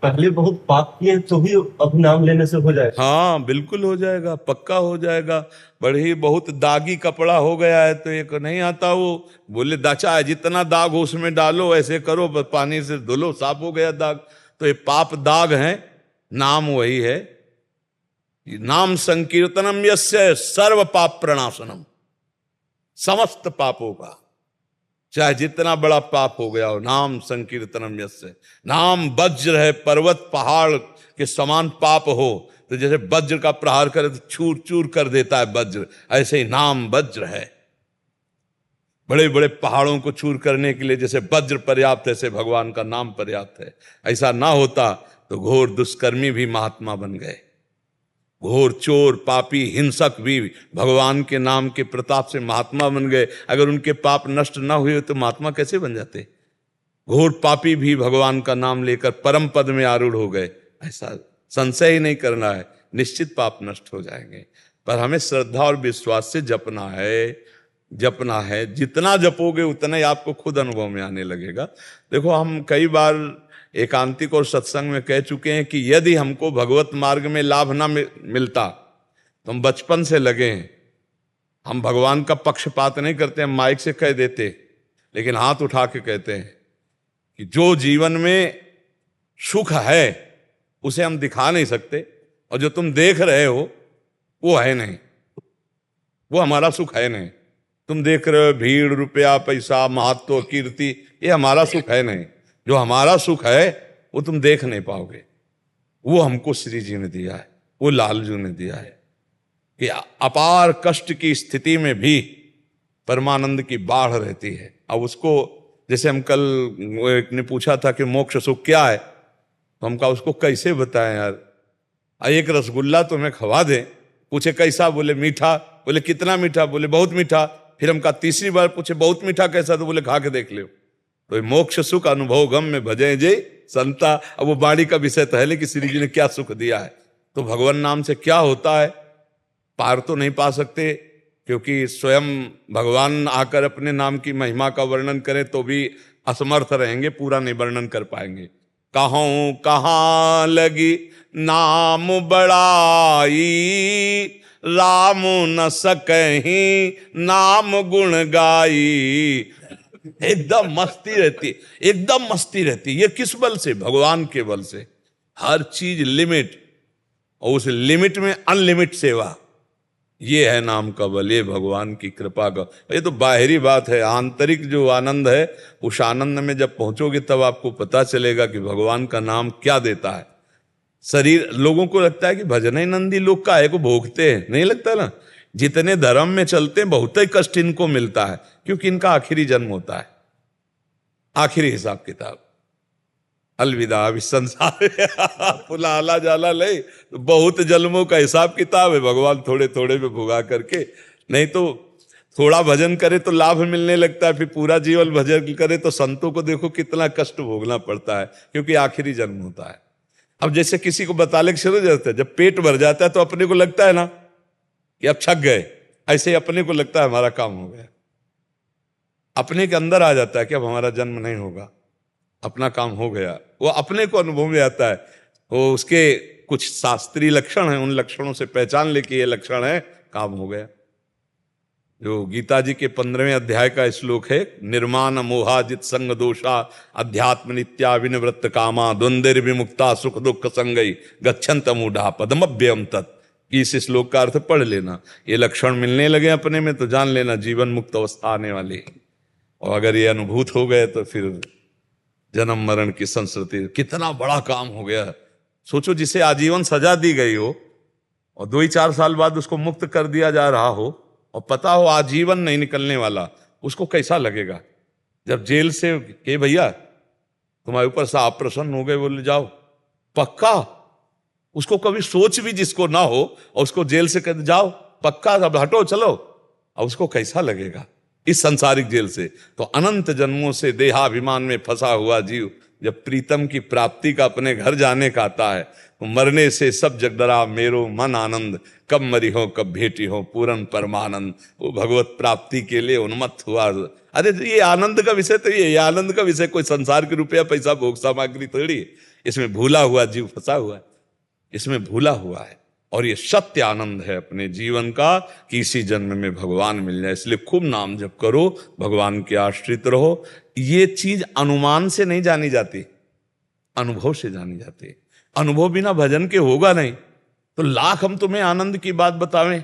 पहले बहुत पाप किए तो भी अब नाम लेने से हो जाए? हाँ बिल्कुल हो जाएगा, पक्का हो जाएगा। बड़ी बहुत दागी कपड़ा हो गया है तो एक नहीं आता वो, बोले दाचा है जितना दाग हो उसमें डालो, ऐसे करो बस पानी से धुलो, साफ हो गया दाग। तो ये पाप दाग है, नाम वही है। नाम संकीर्तनम यस्य सर्व पाप प्रणाशनम, समस्त पापों का, चाहे जितना बड़ा पाप हो गया हो, नाम संकीर्तनम यस्य। नाम वज्र है, पर्वत पहाड़ के समान पाप हो तो जैसे वज्र का प्रहार करे तो चूर चूर कर देता है वज्र, ऐसे ही नाम वज्र है। बड़े बड़े पहाड़ों को चूर करने के लिए जैसे वज्र पर्याप्त है, ऐसे भगवान का नाम पर्याप्त है। ऐसा ना होता तो घोर दुष्कर्मी भी महात्मा बन गए, घोर चोर पापी हिंसक भी भगवान के नाम के प्रताप से महात्मा बन गए। अगर उनके पाप नष्ट ना हुए तो महात्मा कैसे बन जाते? घोर पापी भी भगवान का नाम लेकर परम पद में आरूढ़ हो गए। ऐसा संशय ही नहीं करना है, निश्चित पाप नष्ट हो जाएंगे। पर हमें श्रद्धा और विश्वास से जपना है, जपना है। जितना जपोगे उतना ही आपको खुद अनुभव में आने लगेगा। देखो हम कई बार एकांतिक और सत्संग में कह चुके हैं कि यदि हमको भगवत मार्ग में लाभ ना मिलता तो हम बचपन से लगे हैं। हम भगवान का पक्षपात नहीं करते, हम माइक से कह देते, लेकिन हाथ उठा के कहते हैं कि जो जीवन में सुख है उसे हम दिखा नहीं सकते, और जो तुम देख रहे हो वो है नहीं, वो हमारा सुख है नहीं। तुम देख रहे हो भीड़, रुपया, पैसा, महत्व, कीर्ति, ये हमारा सुख है नहीं। जो हमारा सुख है वो तुम देख नहीं पाओगे, वो हमको श्री जी ने दिया है, वो लालजू ने दिया है कि अपार कष्ट की स्थिति में भी परमानंद की बाढ़ रहती है। अब उसको जैसे हम कल एक ने पूछा था कि मोक्ष सुख क्या है, तो हम कहा उसको कैसे बताएं यार। एक रसगुल्ला तुम्हें खवा दें, पूछे कैसा, बोले मीठा, बोले कितना मीठा, बोले बहुत मीठा। फिर हम कहा तीसरी बार पूछे बहुत मीठा कैसा, तो बोले खा के देख लो। तो मोक्ष सुख अनुभव गम में भजे जय संता। अब वो वाणी का विषय तो है, लेकिन श्री जी ने क्या सुख दिया है। तो भगवान नाम से क्या होता है, पार तो नहीं पा सकते, क्योंकि स्वयं भगवान आकर अपने नाम की महिमा का वर्णन करें तो भी असमर्थ रहेंगे, पूरा नहीं वर्णन कर पाएंगे। कहूं कहाँ लगी नाम बड़ाई, राम न सकहीं नाम गुण गाई। एकदम मस्ती रहती, एकदम मस्ती रहती। ये किस बल से? भगवान के बल से। हर चीज लिमिट, और उस लिमिट में अनलिमिट सेवा, ये है नाम का बल, ये भगवान की कृपा का। ये तो बाहरी बात है, आंतरिक जो आनंद है, उस आनंद में जब पहुंचोगे तब आपको पता चलेगा कि भगवान का नाम क्या देता है। शरीर, लोगों को लगता है कि भजन नंदी लोग काहे को भोगते हैं, नहीं लगता ना। जितने धर्म में चलते हैं बहुत ही कष्ट इनको मिलता है, क्योंकि इनका आखिरी जन्म होता है, आखिरी हिसाब किताब। अलविदा अभी संसार पुला आला जाला ले, तो बहुत जन्मों का हिसाब किताब है। भगवान थोड़े थोड़े में भुगा करके, नहीं तो थोड़ा भजन करे तो लाभ मिलने लगता है, फिर पूरा जीवन भजन करे तो संतों को देखो कितना कष्ट भोगना पड़ता है, क्योंकि आखिरी जन्म होता है। अब जैसे किसी को बताले शुरू हो जाता है, जब पेट भर जाता है तो अपने को लगता है ना कि अब छक गए, ऐसे ही अपने को लगता है हमारा काम हो गया। अपने के अंदर आ जाता है कि अब हमारा जन्म नहीं होगा, अपना काम हो गया, वो अपने को अनुभव में आता है। वो उसके कुछ शास्त्रीय लक्षण हैं, उन लक्षणों से पहचान ले कि ये लक्षण है, काम हो गया। जो गीता जी के 15वें अध्याय का श्लोक है, निर्माण मोहाजित संग दोषा अध्यात्म नित्या विनिवृत्त कामा द्वंद्व विमुक्ता सुख दुख संगई गच्छन्त मूढ़ा पदमभ्यम तत्। इस श्लोक का अर्थ पढ़ लेना। ये लक्षण मिलने लगे अपने में तो जान लेना जीवन मुक्त अवस्था आने वाली। और अगर ये अनुभूत हो गए तो फिर जन्म मरण की संस्कृति, कितना बड़ा काम हो गया। सोचो, जिसे आजीवन सजा दी गई हो और 2 ही 4 साल बाद उसको मुक्त कर दिया जा रहा हो, और पता हो आजीवन नहीं निकलने वाला, उसको कैसा लगेगा। जब जेल से के भैया तुम्हारे ऊपर से आप प्रसन्न हो गए, बोले जाओ पक्का, उसको कभी सोच भी जिसको ना हो और उसको जेल से कह जाओ पक्का, अब हटो चलो, अब उसको कैसा लगेगा इस संसारिक जेल से। तो अनंत जन्मों से देहाभिमान में फंसा हुआ जीव जब प्रीतम की प्राप्ति का अपने घर जाने का आता है, तो मरने से सब जग डरा मेरो मन आनंद, कब मरी हो कब भेटी हो पूरन परमानंद। वो भगवत प्राप्ति के लिए उन्मत्त हुआ। अरे ये आनंद का विषय तो ये आनंद का विषय कोई संसार के रुपया पैसा भोग सामग्री थोड़ी। इसमें भूला हुआ जीव फंसा हुआ है, इसमें भूला हुआ है। और ये सत्य आनंद है अपने जीवन का कि इसी जन्म में भगवान मिल जाए। इसलिए खूब नाम जप करो, भगवान के आश्रित रहो। ये चीज अनुमान से नहीं जानी जाती, अनुभव से जानी जाती है। अनुभव बिना भजन के होगा नहीं। तो लाख हम तुम्हें आनंद की बात बतावें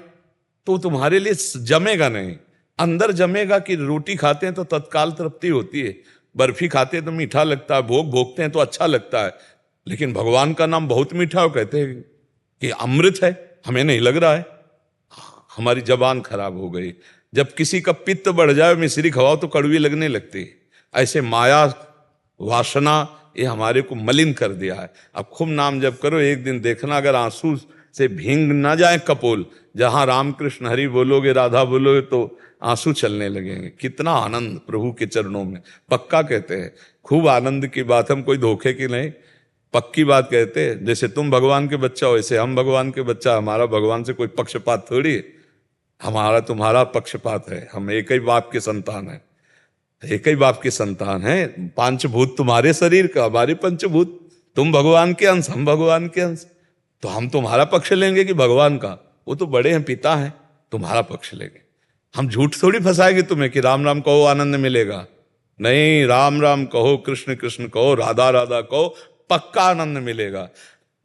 तो तुम्हारे लिए जमेगा नहीं। अंदर जमेगा कि रोटी खाते हैं तो तत्काल तृप्ति होती है, बर्फी खाते हैं तो मीठा लगता है, भोग भोगते हैं तो अच्छा लगता है, लेकिन भगवान का नाम बहुत मीठा हो, कहते हैं कि अमृत है, हमें नहीं लग रहा है। हमारी जबान खराब हो गई। जब किसी का पित्त बढ़ जाए, मिश्री खवाओ तो कड़वी लगने लगती है। ऐसे माया वासना ये हमारे को मलिन कर दिया है। अब खूब नाम जप करो, एक दिन देखना अगर आंसू से भींग ना जाए कपोल, जहां रामकृष्ण हरि बोलोगे, राधा बोलोगे तो आंसू चलने लगेंगे। कितना आनंद प्रभु के चरणों में, पक्का कहते हैं। खूब आनंद की बात, हम कोई धोखे की नहीं, पक्की बात कहते हैं। जैसे तुम भगवान के बच्चा हो, वैसे हम भगवान के बच्चा। हमारा भगवान से कोई पक्षपात थोड़ी है, हमारा तुम्हारा पक्षपात है। हम एक ही बाप के संतान हैं, एक ही बाप के संतान हैं। पंचभूत तुम्हारे शरीर का, हमारे पंचभूत। तुम भगवान के अंश, हम भगवान के अंश। तो हम तुम्हारा पक्ष लेंगे कि भगवान का? वो तो बड़े हैं, पिता हैं, तुम्हारा पक्ष लेंगे। हम झूठ थोड़ी फंसाएंगे तुम्हें कि राम राम कहो आनंद मिलेगा। नहीं, राम राम कहो, कृष्ण कृष्ण कहो, राधा राधा कहो, पक्का आनंद मिलेगा।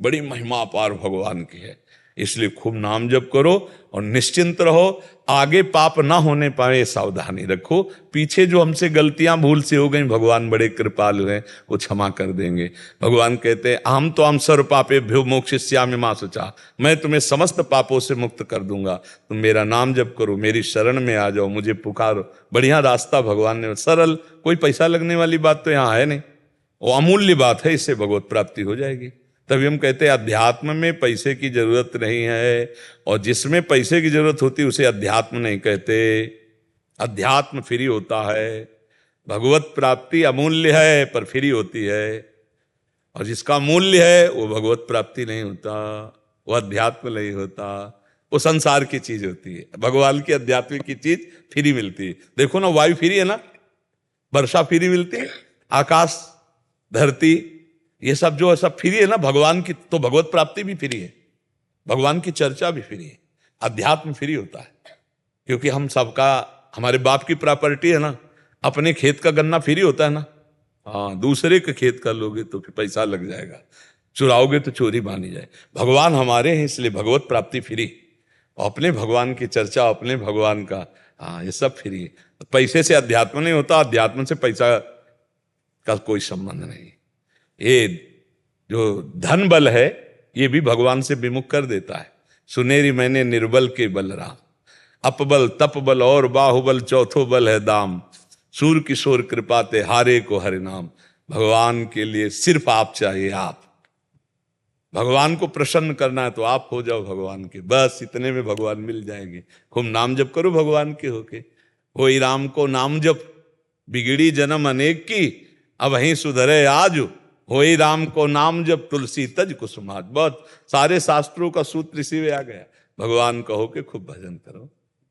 बड़ी महिमा अपार भगवान की है। इसलिए खूब नाम जप करो और निश्चिंत रहो। आगे पाप ना होने पाए सावधानी रखो। पीछे जो हमसे गलतियां भूल से हो गई, भगवान बड़े कृपालु हैं, वो क्षमा कर देंगे। भगवान कहते हैं अहम तो हम सर्व पापेभ्यो मोक्षयिष्यामि मा शुचा, मैं तुम्हें समस्त पापों से मुक्त कर दूंगा। तुम मेरा नाम जप करो, मेरी शरण में आ जाओ, मुझे पुकारो। बढ़िया रास्ता भगवान ने, सरल, कोई पैसा लगने वाली बात तो यहाँ है नहीं, वो अमूल्य बात है। इससे भगवत प्राप्ति हो जाएगी। तभी हम कहते हैं अध्यात्म में पैसे की जरूरत नहीं है, और जिसमें पैसे की जरूरत होती है उसे अध्यात्म नहीं कहते। अध्यात्म फ्री होता है, भगवत प्राप्ति अमूल्य है पर फ्री होती है, और जिसका मूल्य है वो भगवत प्राप्ति नहीं होता, वो अध्यात्म नहीं होता, वो संसार की चीज होती है। भगवान की अध्यात्म की चीज फ्री मिलती है। देखो ना, वायु फ्री है ना, वर्षा फ्री मिलती है, आकाश धरती ये सब जो है सब फ्री है ना भगवान की। तो भगवत प्राप्ति भी फ्री है, भगवान की चर्चा भी फ्री है, अध्यात्म फ्री होता है। क्योंकि हम सबका, हमारे बाप की प्रॉपर्टी है ना। अपने खेत का गन्ना फ्री होता है ना, हाँ, दूसरे के खेत का लोगे तो फिर पैसा लग जाएगा, चुराओगे तो चोरी मानी जाए। भगवान हमारे हैं, इसलिए भगवत प्राप्ति फ्री। अपने भगवान की चर्चा, अपने भगवान का, हाँ, ये सब फ्री है। पैसे से अध्यात्म नहीं होता, अध्यात्म से पैसा का कोई संबंध नहीं। ये जो धन बल है ये भी भगवान से विमुख कर देता है। सुनेरी मैंने निर्बल के बल राम, अपबल तप बल और बाहुबल, चौथो बल है दाम। सूर किशोर कृपाते हारे को हरि नाम। भगवान के लिए सिर्फ आप चाहिए, आप। भगवान को प्रसन्न करना है तो आप हो जाओ भगवान के, बस इतने में भगवान मिल जाएंगे। खूब नाम जप करो भगवान के होके। होई राम को नाम जप, बिगड़ी जन्म अनेक की, अब वहीं सुधरे आज। होई राम को नाम जप, तुलसी तज कुसुमात। बहुत सारे शास्त्रों का सूत्र इसी में आ गया। भगवान कहो के खूब भजन करो।